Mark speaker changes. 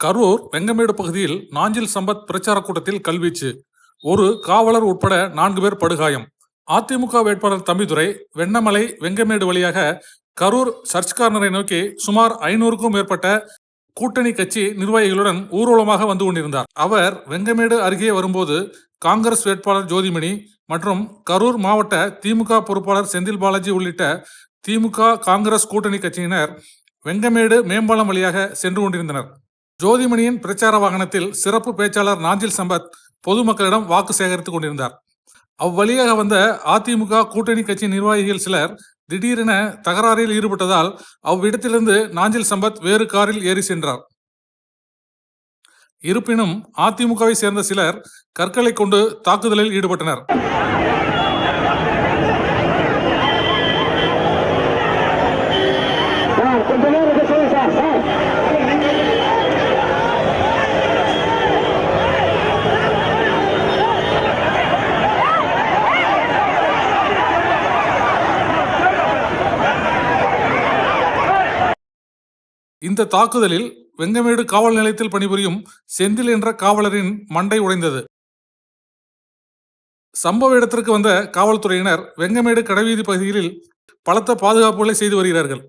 Speaker 1: கரூர் வெங்கமேடு பகுதியில் நாஞ்சில் சம்பத் பிரச்சார கூட்டத்தில் கல்வீச்சு. ஒரு காவலர் உட்பட 4 பேர் படுகாயம். அதிமுக வேட்பாளர் தம்பிதுரை வெண்ணமலை வெங்கமேடு வழியாக கரூர் சர்ச் கார்னரை நோக்கி சுமார் 500க்கும் மேற்பட்ட கூட்டணி கட்சி நிர்வாகிகளுடன் ஊர்வலமாக வந்து கொண்டிருந்தார். அவர் வெங்கமேடு அருகே வரும்போது காங்கிரஸ் வேட்பாளர் ஜோதிமணி மற்றும் கரூர் மாவட்ட திமுக பொறுப்பாளர் செந்தில் பாலாஜி உள்ளிட்ட திமுக காங்கிரஸ் கூட்டணி கட்சியினர் வெங்கமேடு மேம்பாலம் வழியாக சென்று கொண்டிருந்தனர். ஜோதிமணியின் பிரச்சார வாகனத்தில் சிறப்பு பேச்சாளர் நாஞ்சில் சம்பத் பொதுமக்களிடம் வாக்கு சேகரித்துக் கொண்டிருந்தார். அவ்வழியாக வந்த அதிமுக கூட்டணி கட்சி நிர்வாகிகள் சிலர் திடீரென தகராறில் ஈடுபட்டதால் அவ்விடத்திலிருந்து நாஞ்சில் சம்பத் வேறு காரில் ஏறி சென்றார். இருப்பினும் அதிமுகவை சேர்ந்த சிலர் கற்களை கொண்டு தாக்குதலில் ஈடுபட்டனர். இந்த தாக்குதலில் வெங்கமேடு காவல் நிலையத்தில் பணிபுரியும் செந்தில் என்ற காவலரின் மண்டை உடைந்தது. சம்பவ இடத்திற்கு வந்த காவல்துறையினர் வெங்கமேடு கடைவீதி பகுதிகளில் பலத்த பாதுகாப்புகளை செய்து வருகிறார்கள்.